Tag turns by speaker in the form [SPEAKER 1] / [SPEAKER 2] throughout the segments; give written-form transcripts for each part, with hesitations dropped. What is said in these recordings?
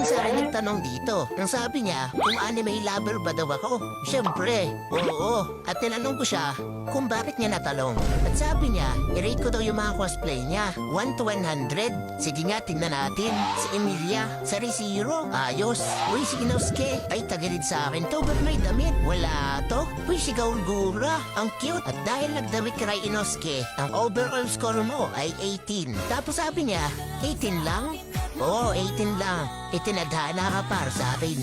[SPEAKER 1] din sa akin nagtanong dito. Ang sabi niya, kung anime lover ba daw ako? Siyempre, oo. At tinanong ko siya kung bakit niya natalong. At sabi niya, i-rate ko daw yung mga cosplay niya. 1 to 100. Sige nga, tingnan natin. Si Emilia, sa Rizero, ayos. Uy, si Inosuke, ay tagarid sa akin to, ba't may damit? Wala to. Uy, si Gaulgura, ang cute. At dahil nagdamit ka kay Inosuke, ang overall score mo ay 18. Tapos sabi niya, 18 lang? Oo, 18 lang. Itinadhana ka para sa akin.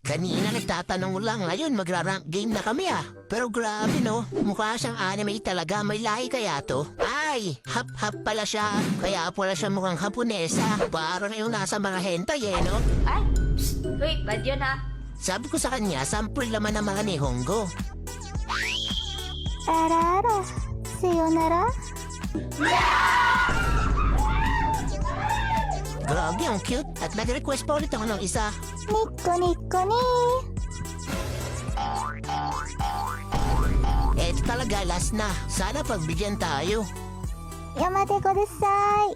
[SPEAKER 1] Kanina nagtatanong lang, ngayon magra-rank game na kami ah. Pero grabe no, mukha siyang anime talaga, may lahi kaya to? Ay, hap-hap pala siya, kaya pala siya mukhang Haponesa. Parang yung nasa mga hentai eh no?
[SPEAKER 2] Ay, wait, bad yun ha?
[SPEAKER 1] Sabi ko sa kanya, sample naman ng mga Nihongo.
[SPEAKER 3] Arara, sayonara.
[SPEAKER 1] Grabe, ang cute. At nag-request pa ulit ako ng isa.
[SPEAKER 3] Nikko nikko ni.
[SPEAKER 1] Eto talaga, last na. Sana pagbigyan tayo.
[SPEAKER 3] Yamate kudasai.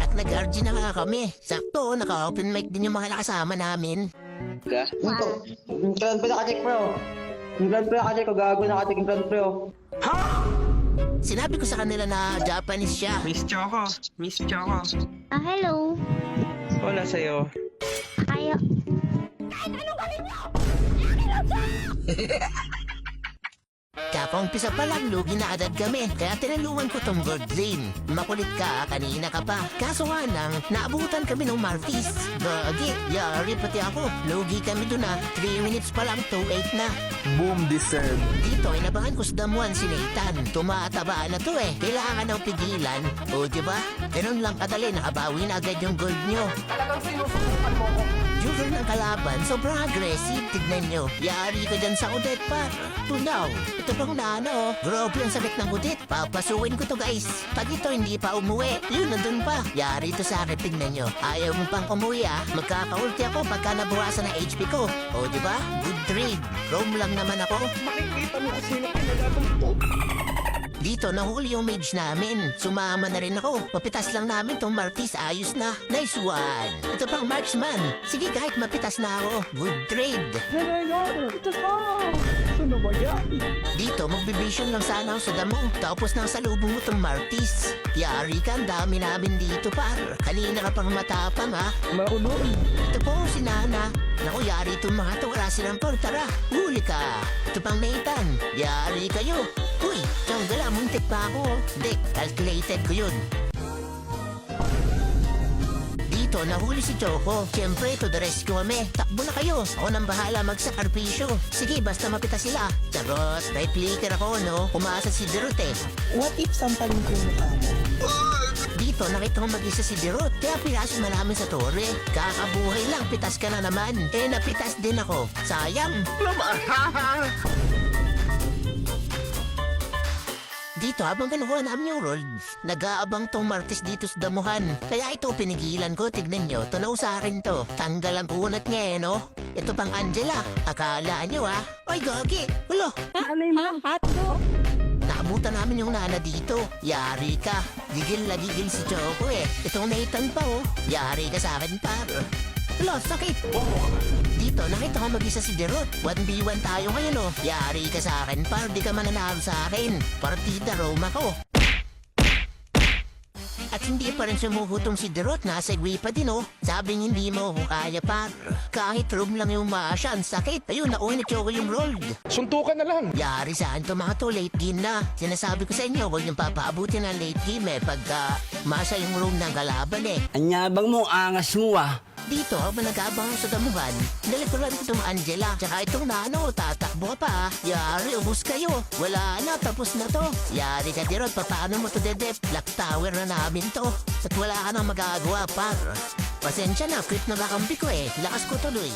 [SPEAKER 1] At nag-RG na nga kami. Sakto, naka-open mic din yung mga nakasama namin.
[SPEAKER 4] Ka? Yung clan pa nakacheck bro. Yung clan pa nakacheck ko, gago nakacheck yung clan bro.
[SPEAKER 1] Sinabi ko sa kanila na Japanese siya.
[SPEAKER 5] Miss Choco. Miss Choco.
[SPEAKER 3] Ah, hello.
[SPEAKER 5] Wala sa'yo.
[SPEAKER 3] Ayo.
[SPEAKER 1] Kapaumpisa pa lang, lugi na agad kami. Kaya tinulungan ko tong gold lane. Makulit ka, kanina ka pa. Kaso nga lang, naabutan kami ng Martis. Gagi, yari pati ako. Lugi kami dun ah. 3 minutes pa lang, 2-8 na.
[SPEAKER 6] Boom deserve.
[SPEAKER 1] Dito, inabangan ko sa damuhan si Nathan. Tumataba na to eh. Kailangan ng pigilan. O, diba? Ganun lang kadali, nakabawi na agad yung gold nyo. Jugger ng kalaban, sobrang aggressive. Tignan nyo, yari ka dyan sa kudet pa. Tunaw, ito pang nano. Grabe ang sakit ng kudet. Papasuin ko to guys. Pag ito hindi pa umuwi, yun nandun pa. Yari ito sa akin, tignan nyo. Ayaw mo pang umuwi ah. Magkakaulti ako pagka nabawasan ng HP ko. O diba? Good trade. Roam lang naman ako.
[SPEAKER 5] Makikita mo kung sino pinagagong to.
[SPEAKER 1] Dito, nahuli yung mage namin. Sumama na rin ako. Mapitas lang namin tong Martis. Ayos na. Nice one. Ito pang marksman. Sige, kahit mapitas na ako. Good trade.
[SPEAKER 5] Ano ba yan?
[SPEAKER 1] Dito, magbibision lang sana ako sa damo. Tapos nang salubong mo tong Martis. Yari ka, ang dami namin dito, par. Kanina ka pang matapang, ha?
[SPEAKER 5] Makulong.
[SPEAKER 1] Ito po si Nana. Naku, yari itong mga to. Wala silang por. Tara, huli ka. Ito pang Nathan. Yari kayo. Uy, tiyonggala, muntik pa ako. Hindi, calculated ko yun. Dito, nahuli si Choco. Siyempre, to the rescue kami. Takbo na kayo. Ako nang bahala magsakripisyo. Sige, basta mapita sila. Charot, may flicker ako, no? Umasa si Dirot eh.
[SPEAKER 7] What if sampalin ko yung mukha mo?
[SPEAKER 1] Dito, nakita ko mag-isa si Dirot. Kaya pinasok na namin sa torre. Kakabuhay lang, pitas ka na naman. Eh, napitas din ako. Sayang. Dito, habang kinukuha namin yung roll, nag-aabang tong Martis dito sa damuhan. Kaya ito, pinigilan ko. Tignan nyo, tunaw sa akin to. Tanggal ang kunat niya eh, no? Ito pang Angela. Akala nyo ah. Oy, gagi. Ulo.
[SPEAKER 7] Alay mo, hotdog.
[SPEAKER 1] Naabutan namin yung nana dito. Yari ka. Gigil na gigil si Choco eh. Itong Nathan pa oh. Yari ka sa akin par. Ulo, sakit. Dito, nakita ko mag-isa si Derot. 1v1 tayo ngayon oh. Yari ka sa akin par. Di ka mananalo sa akin. Partida Roma ko. At hindi pa rin sumuhutong si Derot, nasa gwi pa din oh. Sabing hindi mo ako kaya par. Kahit room lang yung maasya, ang sakit. Ayun, nakuha ni Choco yung rolled.
[SPEAKER 5] Suntukan na lang.
[SPEAKER 1] Yari saan to mga to, late game na. Sinasabi ko sa inyo, huwag niyong papaabutin ng late game eh. Pagka masa yung room ng kalaban eh.
[SPEAKER 8] Anyabang mo, angas mo ah.
[SPEAKER 1] Dito, habang nag-aabang ako sa damuhan, nalikuran ko itong Angela. Tsaka itong Nano, tatakbo ka pa ah. Yari, ubus kayo. Wala na, tapos na to. Yari ka Dirot, paano mo to dedep? Lock tower na namin to. At wala ka nang magagawa par. Pasensya na, quit na kakampi ko eh. Lakas ko tuloy.